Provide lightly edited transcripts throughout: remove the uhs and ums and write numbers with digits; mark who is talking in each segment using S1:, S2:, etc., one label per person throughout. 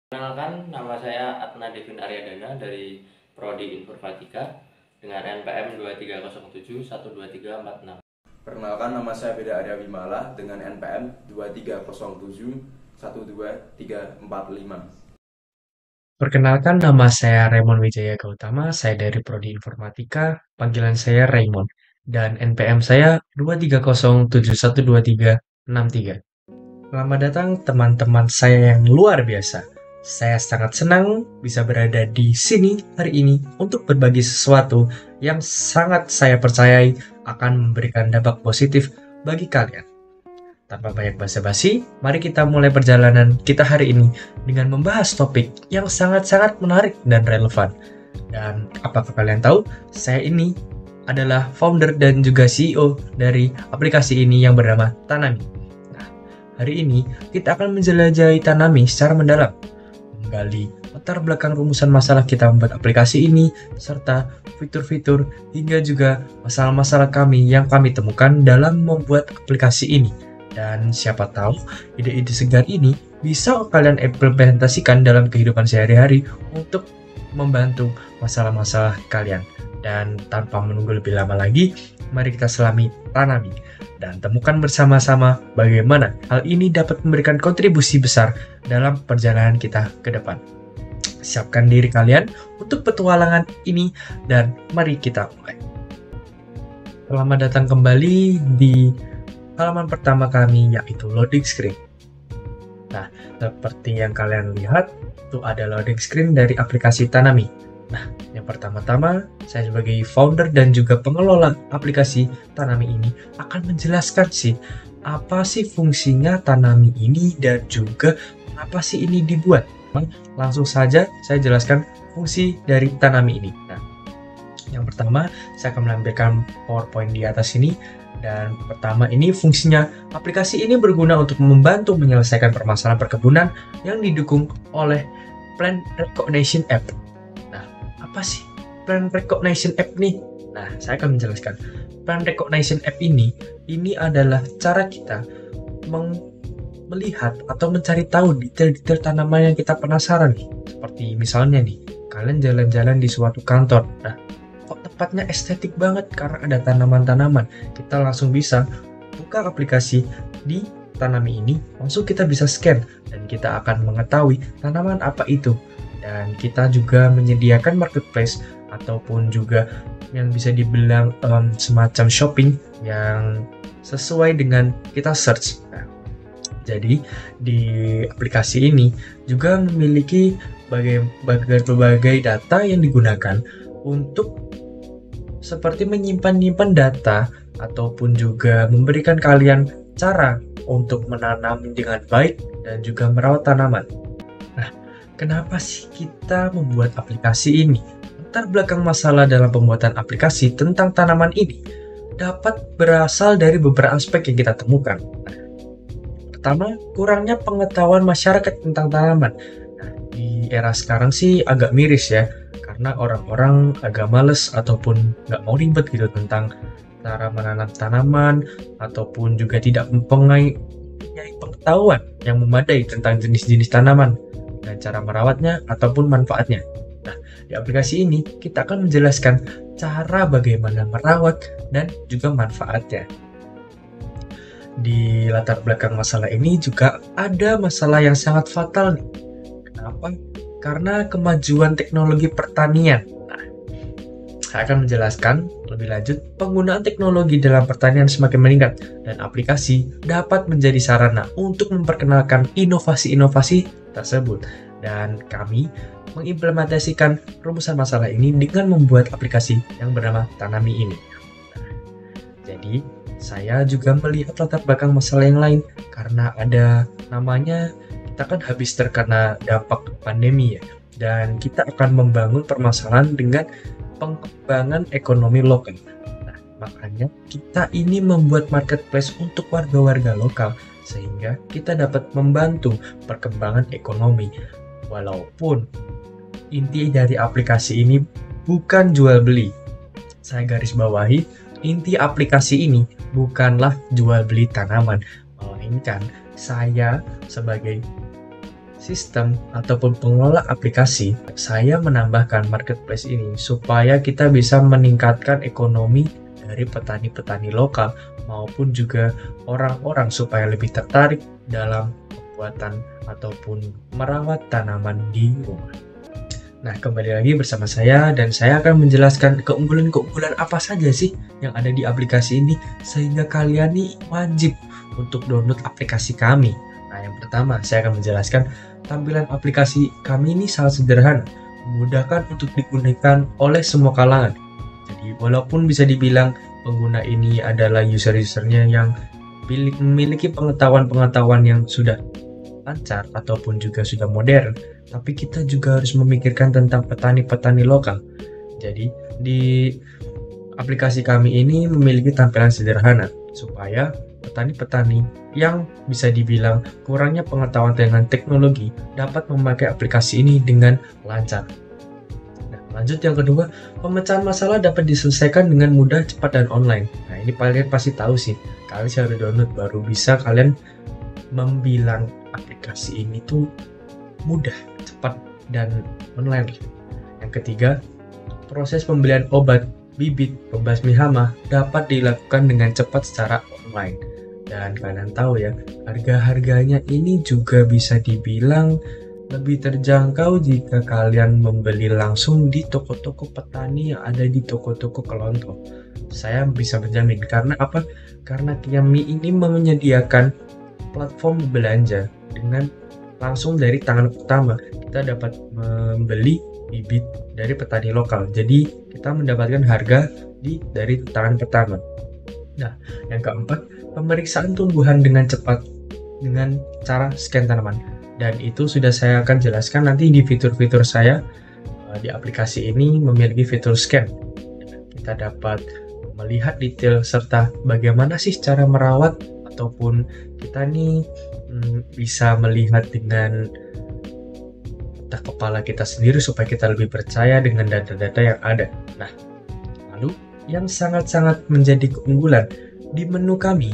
S1: Perkenalkan, nama saya Atna Devin Aryadana dari Prodi Informatika dengan NPM 2307123446.
S2: Perkenalkan, nama saya Beda Arya Wimala dengan NPM 2307123345.
S3: Perkenalkan, nama saya Raymond Wijaya Gautama, saya dari Prodi Informatika, panggilan saya Raymond, dan NPM saya 230712363. Selamat datang teman-teman saya yang luar biasa. Saya sangat senang bisa berada di sini hari ini untuk berbagi sesuatu yang sangat saya percayai akan memberikan dampak positif bagi kalian. Tanpa banyak basa-basi, mari kita mulai perjalanan kita hari ini dengan membahas topik yang sangat-sangat menarik dan relevan. Dan apakah kalian tahu, saya ini adalah founder dan juga CEO dari aplikasi ini yang bernama Tanami. Nah, hari ini kita akan menjelajahi Tanami secara mendalam, menggali latar belakang rumusan masalah kita membuat aplikasi ini, serta fitur-fitur hingga juga masalah-masalah yang kami temukan dalam membuat aplikasi ini. Dan siapa tahu ide-ide segar ini bisa kalian implementasikan dalam kehidupan sehari-hari untuk membantu masalah-masalah kalian. Dan tanpa menunggu lebih lama lagi, mari kita selami Tanami dan temukan bersama-sama bagaimana hal ini dapat memberikan kontribusi besar dalam perjalanan kita ke depan. Siapkan diri kalian untuk petualangan ini dan mari kita mulai. Selamat datang kembali di halaman pertama kami, yaitu loading screen. Nah, seperti yang kalian lihat, itu ada loading screen dari aplikasi Tanami. Nah, yang pertama-tama, saya sebagai founder dan juga pengelola aplikasi Tanami ini akan menjelaskan apa sih fungsinya Tanami ini dan juga kenapa sih ini dibuat. Langsung saja saya jelaskan fungsi dari Tanami ini. Nah, yang pertama, saya akan menampilkan PowerPoint di atas ini. Dan pertama ini fungsinya, aplikasi ini berguna untuk membantu menyelesaikan permasalahan perkebunan yang didukung oleh Plant Recognition App. Nah, apa sih Plant Recognition App nih? Nah, saya akan menjelaskan. Plant Recognition App ini adalah cara kita melihat atau mencari tahu detail-detail tanaman yang kita penasaran nih. Seperti misalnya nih, kalian jalan-jalan di suatu kantor. Nah, kok tempatnya estetik banget karena ada tanaman-tanaman. Kita langsung bisa buka aplikasi di Tanami ini, langsung kita bisa scan dan kita akan mengetahui tanaman apa itu. Dan kita juga menyediakan marketplace ataupun juga yang bisa dibilang semacam shopping yang sesuai dengan kita search. Nah, jadi di aplikasi ini juga memiliki berbagai data yang digunakan untuk seperti menyimpan data ataupun juga memberikan kalian cara untuk menanam dengan baik dan juga merawat tanaman. Nah, kenapa sih kita membuat aplikasi ini? Latar belakang masalah dalam pembuatan aplikasi tentang tanaman ini dapat berasal dari beberapa aspek yang kita temukan. Nah, pertama, kurangnya pengetahuan masyarakat tentang tanaman. Nah, di era sekarang sih agak miris ya, karena orang-orang agak males ataupun nggak mau ribet gitu tentang cara menanam tanaman ataupun juga tidak mempunyai pengetahuan yang memadai tentang jenis-jenis tanaman dan cara merawatnya ataupun manfaatnya. Nah, di aplikasi ini kita akan menjelaskan cara bagaimana merawat dan juga manfaatnya. Di latar belakang masalah ini juga ada masalah yang sangat fatal nih. Kenapa? Karena kemajuan teknologi pertanian. Nah, saya akan menjelaskan lebih lanjut, penggunaan teknologi dalam pertanian semakin meningkat dan aplikasi dapat menjadi sarana untuk memperkenalkan inovasi-inovasi tersebut. Dan kami mengimplementasikan rumusan masalah ini dengan membuat aplikasi yang bernama Tanami ini. Nah, jadi, saya juga melihat latar belakang masalah yang lain karena ada namanya, kita kan habis terkena dampak pandemi ya, dan kita akan membangun permasalahan dengan pengembangan ekonomi lokal. Nah, makanya kita ini membuat marketplace untuk warga-warga lokal sehingga kita dapat membantu perkembangan ekonomi. Walaupun inti dari aplikasi ini bukan jual beli. Saya garis bawahi, inti aplikasi ini bukanlah jual beli tanaman, melainkan saya sebagai sistem ataupun pengelola aplikasi, saya menambahkan marketplace ini supaya kita bisa meningkatkan ekonomi dari petani-petani lokal maupun juga orang-orang supaya lebih tertarik dalam pembuatan ataupun merawat tanaman di rumah. Nah, kembali lagi bersama saya dan saya akan menjelaskan keunggulan-keunggulan apa saja sih yang ada di aplikasi ini sehingga kalian nih wajib untuk download aplikasi kami. Nah, yang pertama saya akan menjelaskan tampilan aplikasi kami ini sangat sederhana, memudahkan untuk digunakan oleh semua kalangan. Jadi, walaupun bisa dibilang pengguna ini adalah user-usernya yang memiliki pengetahuan-pengetahuan yang sudah lancar ataupun juga sudah modern, tapi kita juga harus memikirkan tentang petani-petani lokal. Jadi, di aplikasi kami ini memiliki tampilan sederhana supaya petani-petani yang bisa dibilang kurangnya pengetahuan dengan teknologi dapat memakai aplikasi ini dengan lancar. Nah, lanjut yang kedua, pemecahan masalah dapat diselesaikan dengan mudah, cepat, dan online. Nah, ini kalian pasti tahu sih, kalian harus download baru bisa kalian membilang aplikasi ini tuh mudah, cepat, dan online. Yang ketiga, proses pembelian obat, bibit, pembasmi hama dapat dilakukan dengan cepat secara online. Dan kalian tahu ya, harga-harganya ini juga bisa dibilang lebih terjangkau jika kalian membeli langsung di toko-toko petani yang ada di toko-toko kelontong. Saya bisa menjamin, karena apa? Karena kami ini menyediakan platform belanja dengan langsung dari tangan pertama. Kita dapat membeli bibit dari petani lokal, jadi kita mendapatkan harga dari tangan pertama. Nah, yang keempat, pemeriksaan tumbuhan dengan cepat dengan cara scan tanaman, dan itu sudah saya akan jelaskan nanti di fitur-fitur saya. Di aplikasi ini memiliki fitur scan. Kita dapat melihat detail serta bagaimana sih cara merawat, ataupun kita nih bisa melihat dengan mata kepala kita sendiri supaya kita lebih percaya dengan data-data yang ada. Nah, lalu yang sangat-sangat menjadi keunggulan di menu kami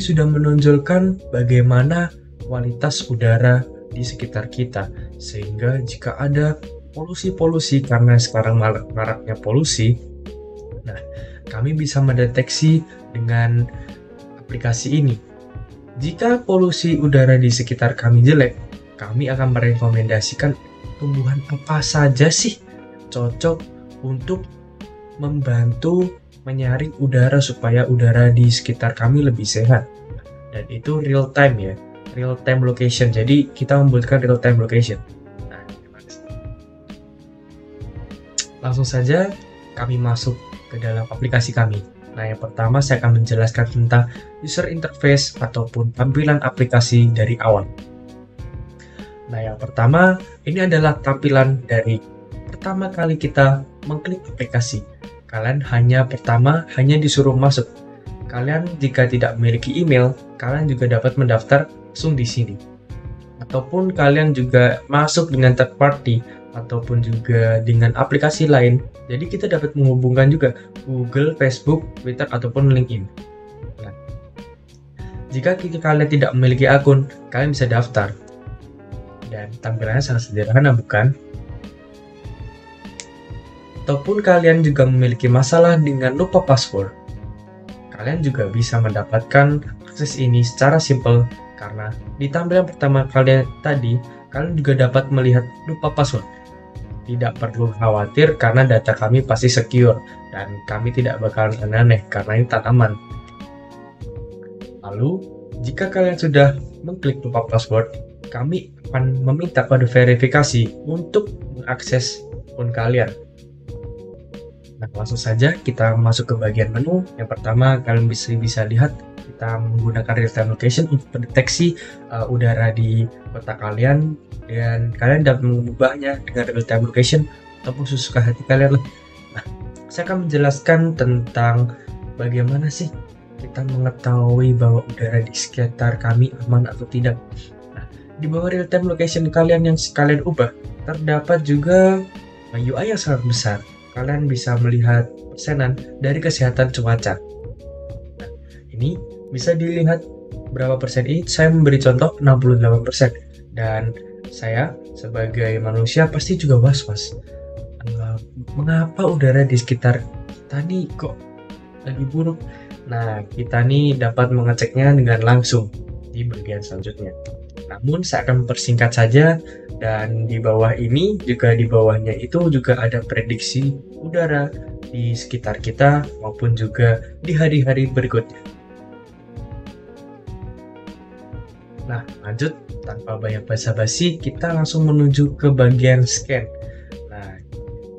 S3: sudah menonjolkan bagaimana kualitas udara di sekitar kita, sehingga jika ada polusi-polusi, karena sekarang maraknya polusi, nah kami bisa mendeteksi dengan aplikasi ini. Jika polusi udara di sekitar kami jelek, kami akan merekomendasikan tumbuhan apa saja sih cocok untuk membantu menyaring udara supaya udara di sekitar kami lebih sehat. Dan itu real time ya, real time location. Jadi kita membutuhkan real time location. Nah, langsung saja kami masuk ke dalam aplikasi kami. Nah, yang pertama saya akan menjelaskan tentang user interface ataupun tampilan aplikasi dari awal. Nah, yang pertama ini adalah tampilan dari pertama kali kita mengklik aplikasi. Kalian hanya disuruh masuk. Kalian jika tidak memiliki email, kalian juga dapat mendaftar langsung di sini. Ataupun kalian juga masuk dengan third party ataupun juga dengan aplikasi lain. Jadi kita dapat menghubungkan juga Google, Facebook, Twitter, ataupun LinkedIn. Nah, jika kalian tidak memiliki akun, kalian bisa daftar. Dan tampilannya sangat sederhana, bukan? Ataupun kalian juga memiliki masalah dengan lupa password, kalian juga bisa mendapatkan akses ini secara simple, karena di tampilan pertama kalian tadi, kalian juga dapat melihat lupa password. Tidak perlu khawatir karena data kami pasti secure dan kami tidak bakalan aneh karena ini tanaman. Lalu, jika kalian sudah mengklik lupa password, kami akan meminta kode verifikasi untuk mengakses akun kalian. Nah, langsung saja kita masuk ke bagian menu. Yang pertama, kalian bisa lihat kita menggunakan real-time location untuk mendeteksi udara di kota kalian, dan kalian dapat mengubahnya dengan real-time location ataupun sesuka hati kalian. Nah, saya akan menjelaskan tentang bagaimana sih kita mengetahui bahwa udara di sekitar kami aman atau tidak. Nah, di bawah real-time location kalian yang kalian ubah, terdapat juga UI yang sangat besar. Kalian bisa melihat persenan dari kesehatan cuaca. Nah, ini bisa dilihat berapa persen ini. Saya memberi contoh 68%. Dan saya sebagai manusia pasti juga was-was. Mengapa udara di sekitar kita nih kok lagi buruk? Nah, kita nih dapat mengeceknya dengan langsung di bagian selanjutnya. Namun saya akan mempersingkat saja, dan di bawah ini juga di bawahnya itu juga ada prediksi udara di sekitar kita maupun juga di hari-hari berikutnya. Nah, lanjut tanpa banyak basa-basi, kita langsung menuju ke bagian scan. Nah,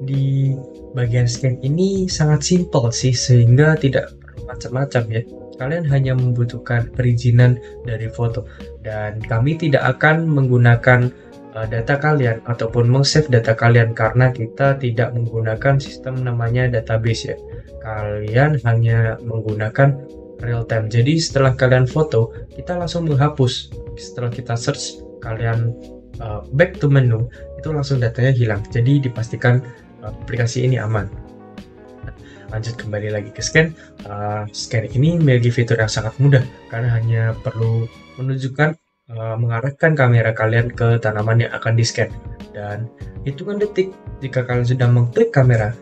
S3: di bagian scan ini sangat simpel sih, sehingga tidak perlu macam-macam ya. Kalian hanya membutuhkan perizinan dari foto, dan kami tidak akan menggunakan data kalian ataupun meng-save data kalian karena kita tidak menggunakan sistem namanya database ya. Kalian hanya menggunakan real time. Jadi setelah kalian foto, kita langsung menghapus. Setelah kita search, kalian back to menu, itu langsung datanya hilang. Jadi dipastikan aplikasi ini aman. Lanjut kembali lagi ke scan. Scan ini memiliki fitur yang sangat mudah karena hanya perlu menunjukkan mengarahkan kamera kalian ke tanaman yang akan di-scan, dan hitungan detik jika kalian sudah mengklik kamera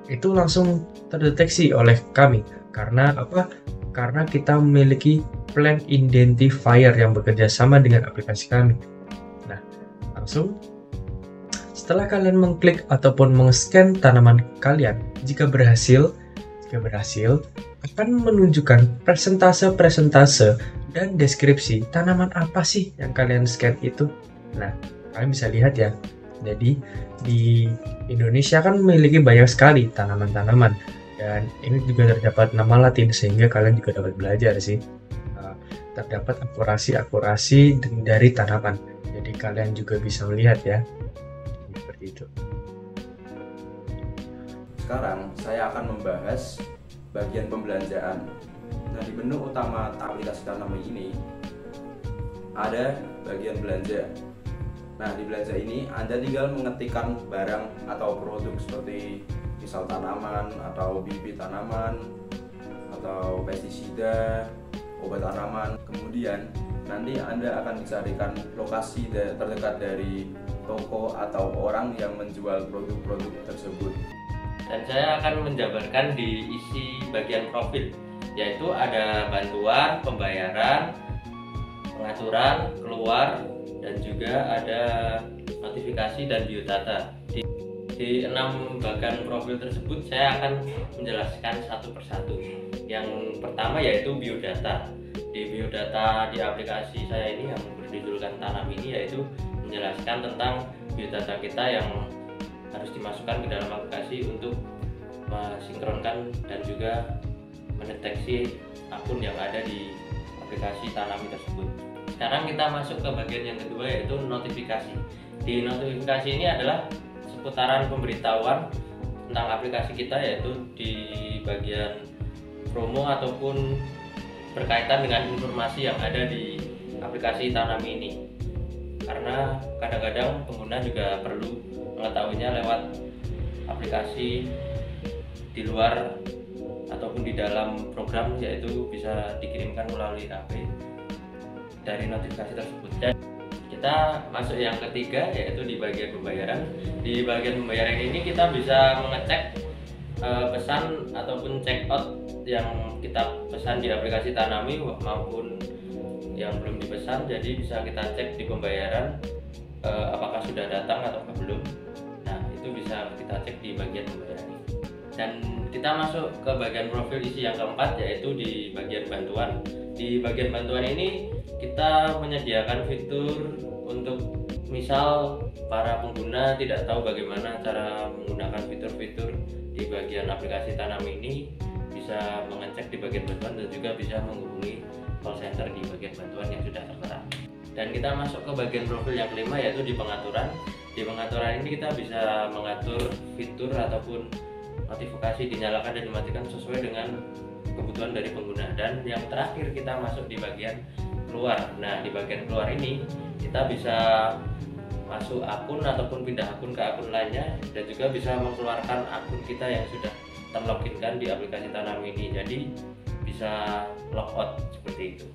S3: itu langsung terdeteksi oleh kami. Karena apa? Karena kita memiliki plant identifier yang bekerja sama dengan aplikasi kami. Nah, langsung setelah kalian mengklik ataupun meng-scan tanaman kalian, jika berhasil akan menunjukkan presentase dan deskripsi tanaman apa sih yang kalian scan itu. Nah, kalian bisa lihat ya. Jadi di Indonesia kan memiliki banyak sekali tanaman-tanaman, dan ini juga terdapat nama Latin sehingga kalian juga dapat belajar sih. Terdapat akurasi dari tanaman. Jadi kalian juga bisa melihat ya. Seperti itu.
S2: Sekarang saya akan membahas bagian pembelanjaan. Nah, di menu utama aplikasi Tanami ini ada bagian belanja. Nah, di belanja ini Anda tinggal mengetikkan barang atau produk seperti misal tanaman atau bibit tanaman atau pestisida, obat tanaman. Kemudian nanti Anda akan dicarikan lokasi terdekat dari toko atau orang yang menjual produk-produk tersebut.
S1: Dan saya akan menjabarkan di isi bagian profil, yaitu ada bantuan, pembayaran, pengaturan, keluar, dan juga ada notifikasi dan biodata. Di 6 bagian profil tersebut saya akan menjelaskan satu persatu. Yang pertama yaitu biodata. Di biodata di aplikasi saya ini yang berjudulkan Tanam ini, yaitu menjelaskan tentang biodata kita yang harus dimasukkan ke dalam aplikasi untuk mensinkronkan dan juga mendeteksi akun yang ada di aplikasi Tanami tersebut. Sekarang kita masuk ke bagian yang kedua, yaitu notifikasi. Di notifikasi ini adalah seputaran pemberitahuan tentang aplikasi kita, yaitu di bagian promo ataupun berkaitan dengan informasi yang ada di aplikasi Tanami ini. Karena kadang-kadang pengguna juga perlu mengetahuinya lewat aplikasi di luar ataupun di dalam program, yaitu bisa dikirimkan melalui HP dari notifikasi tersebut. Dan kita masuk yang ketiga, yaitu di bagian pembayaran. Di bagian pembayaran ini kita bisa mengecek pesan ataupun check out yang kita pesan di aplikasi Tanami maupun yang belum dipesan. Jadi bisa kita cek di pembayaran apakah sudah datang atau belum. Nah, itu bisa kita cek di bagian pembayaran ini. Dan kita masuk ke bagian profil isi yang keempat, yaitu di bagian bantuan. Di bagian bantuan ini kita menyediakan fitur untuk misal para pengguna tidak tahu bagaimana cara menggunakan fitur-fitur di bagian aplikasi Tanam ini, bisa mengecek di bagian bantuan dan juga bisa menghubungi call center di bagian bantuan yang sudah tertera. Dan kita masuk ke bagian profil yang kelima, yaitu di pengaturan. Di pengaturan ini kita bisa mengatur fitur ataupun notifikasi dinyalakan dan dimatikan sesuai dengan kebutuhan dari pengguna. Dan yang terakhir kita masuk di bagian keluar. Nah, di bagian keluar ini kita bisa masuk akun ataupun pindah akun ke akun lainnya, dan juga bisa mengeluarkan akun kita yang sudah terloginkan di aplikasi Tanam ini. Jadi bisa logout seperti itu.